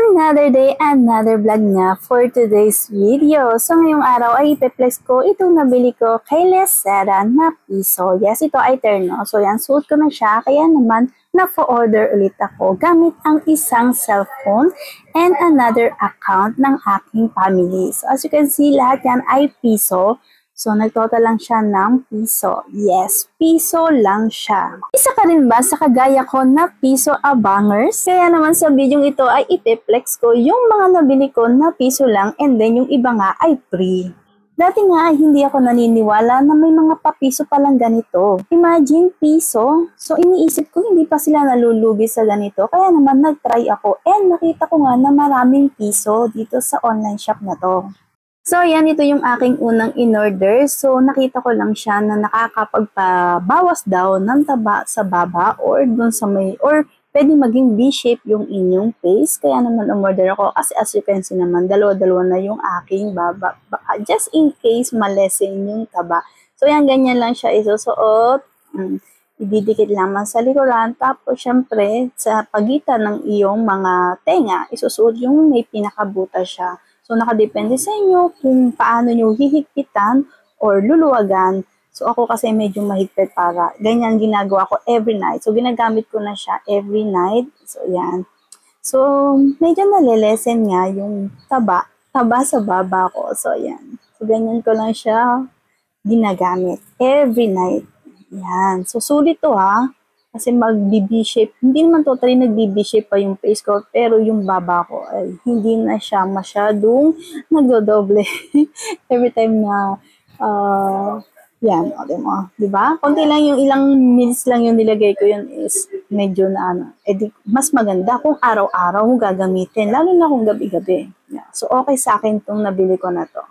Another day, another vlog nga for today's video. So ngayong araw ay ipeplex ko itong nabili ko kay Lesera na piso. Yes, ito ay terno. So yan, suot ko na siya. Kaya naman, na-order ulit ako gamit ang isang cellphone and another account ng aking family. So as you can see, lahat yan ay piso. So, nagtotal lang siya ng piso. Yes, piso lang siya. Isa ka rin ba sa kagaya ko na piso abangers? Kaya naman sa video ito ay ipeplex ko yung mga nabili ko na piso lang and then yung iba nga ay free. Dati nga ay hindi ako naniniwala na may mga papiso palang ganito. Imagine, piso. So, iniisip ko hindi pa sila nalulugi sa ganito. Kaya naman nag-try ako and nakita ko nga na maraming piso dito sa online shop na to. So, yan, ito yung aking unang in-order. So, nakita ko lang siya na nakakapagpabawas daw ng taba sa baba or dun sa may, or pwede maging V-shape yung inyong face. Kaya naman umorder ako kasi as you can see naman, dalawa-dalawa na yung aking baba. Just in case malesen yung taba. So, yan, ganyan lang siya isusuot. Ididikit lamang sa likuran. Tapos, syempre, sa pagitan ng iyong mga tenga, isusuot yung may pinakabuta siya. So, nakadepende sa inyo kung paano nyo hihigpitan or luluwagan. So, ako kasi medyo mahigpit para. Ganyan ginagawa ko every night. So, ginagamit ko na siya every night. So, yan. So, medyo nalilesen nga yung taba sa baba ko. So, yan. So, ganyan ko lang siya ginagamit every night. Yan. So, sulit to ha. Kasi mag-B-shape, hindi naman totally nag-B-shape pa yung face ko, pero yung baba ko ay hindi na siya masyadong nagdodoble. Every time na, yan, o diba? Konti lang yung ilang minutes lang yung nilagay ko yun is medyo na mas maganda kung araw-araw mo gagamitin, lalo na kung gabi-gabi. Yeah. So, okay sa akin itong nabili ko na to.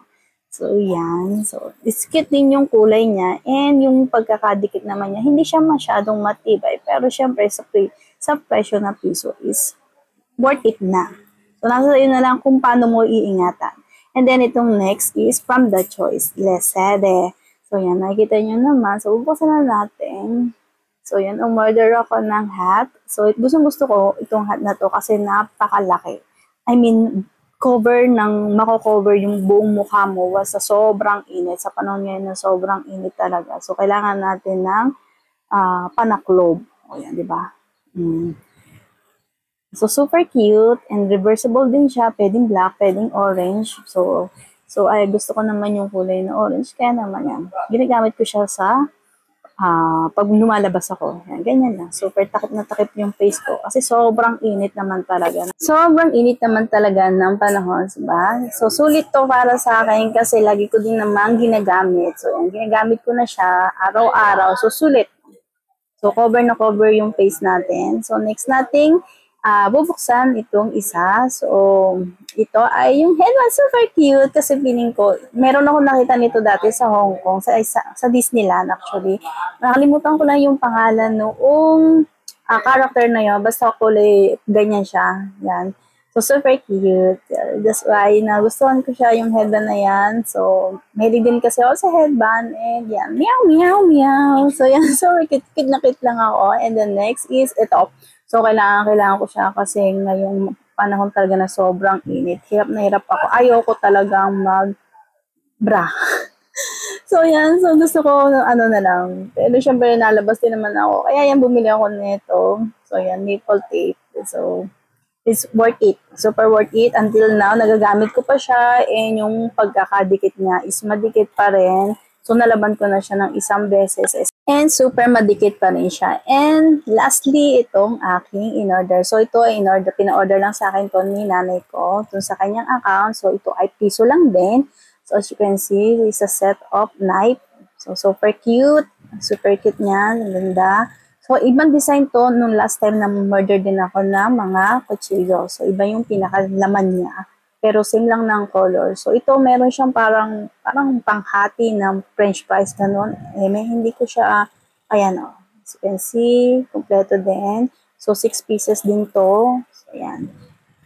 So, yan. So, cute din yung kulay niya and yung pagkakadikit naman niya, hindi siya masyadong matibay. Pero, syempre, sa presyo na piso is worth it na. So, nasa sa'yo na lang kung paano mo iingatan. And then, itong next is from The Choice, Lesere. So, yan. Nakikita nyo naman. So, bubuksan na natin. So, yan. Umorder ako ng hat. So, gusto ko itong hat na to kasi napakalaki. I mean, mako-cover yung buong mukha mo sa sobrang init. Sa panahon ngayon na sobrang init talaga. So, kailangan natin ng panaklob. O yan, di ba? So, super cute and reversible din siya. Pwedeng black, pwedeng orange. So ay gusto ko naman yung kulay na orange. Kaya naman yan. Ginagamit ko siya sa pag lumalabas ako. Yan, ganyan lang. Super takip na takip yung face ko. Kasi sobrang init naman talaga. Sobrang init naman talaga ng panahon, diba? So, sulit to para sa akin kasi lagi ko din naman ginagamit. So, yan, ginagamit ko na siya araw-araw. So, sulit. So, cover na cover yung face natin. So, next nating bubuksan itong isa. So, ito ay yung headband. Super cute kasi feeling ko, meron ako nakita nito dati sa Hong Kong, sa Disneyland actually. Nakalimutan ko lang yung pangalan noong character na yun. Basta kulay, ganyan siya. Yan. So, super cute. That's why nagustuhan ko siya yung headband na yan. So, mahilig din kasi ako sa headband. And yan, meow, meow, meow. So, yan. So, cute na cute lang ako. And the next is ito. So, kailangan ko siya kasi ngayong panahon talaga na sobrang init. Hirap na hirap ako. Ayoko talagang mag-bra. So, yan. So, gusto ko na lang. Pero, syempre, nalabas din naman ako. Kaya yan, bumili ako nito. So, yan, maple tape. So, it's worth it. Super worth it. Until now, nagagamit ko pa siya. And yung pagkakadikit niya is madikit pa rin. So, nalaban ko na siya ng isang beses. And super madikit pa rin siya. And lastly, itong aking in-order. So, ito ay pina-order lang sa akin to ni nanay ko. Ito sa kanyang account. So, ito ay piso lang din. So, as you can see, it's a set of knife. So, super cute. Super cute niya. Ang ganda. So, ibang design to. Nung last time na murder din ako ng mga kutsilyo. So, iba yung pinakalaman niya. Pero same lang ng color. So, ito meron siyang parang panghati ng french fries ganun. Hindi ko siya, ayan o. As you can see, kompleto din. So, 6 pieces din to. So, ayan.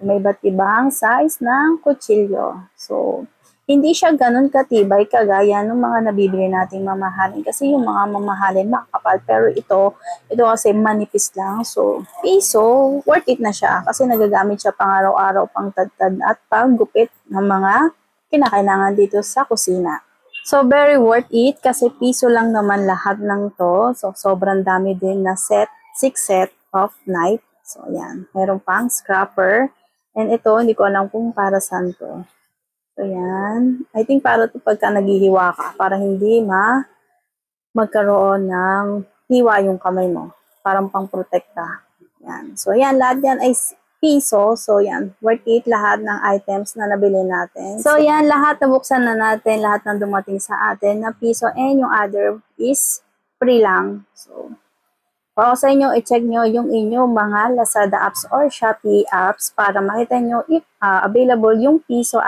May iba't ibang size ng kutsilyo. So, Hindi siya ganun katibay kagaya ng mga nabibili nating mamahalin. Kasi yung mga mamahalin makakapal. Pero ito kasi manipis lang. So, piso, worth it na siya. Kasi nagagamit siya pang araw-araw, pang tadtad at panggupit ng mga kinakailangan dito sa kusina. So, very worth it kasi piso lang naman lahat ng to. So, sobrang dami din na 6 set of knife. So, yan. Meron pang scraper. And ito, hindi ko alam kung para saan to. So, yan. I think para to pagka naghihiwa ka, para hindi magkaroon ng hiwa yung kamay mo. Parang pang-protekta. Yan. So, yan. Lahat yan ay piso. So, yan. Worth it lahat ng items na nabili natin. So, yan. Lahat nabuksan na natin. Lahat ng dumating sa atin na piso. And yung other is free lang. So, para sa inyo, i-check nyo yung inyong mga Lazada apps or Shopee apps para makita nyo if available yung piso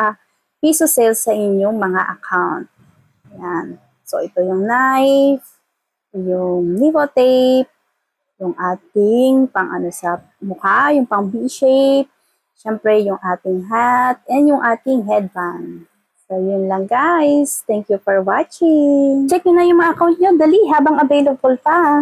sales sa inyong mga account. Yan. So, ito yung knife, yung Nivo tape, yung ating pang sa mukha, yung pang V-shape, syempre yung ating hat, and yung ating headband. So, yun lang guys. Thank you for watching. Check nyo na yung mga account nyo. Dali, habang available pa.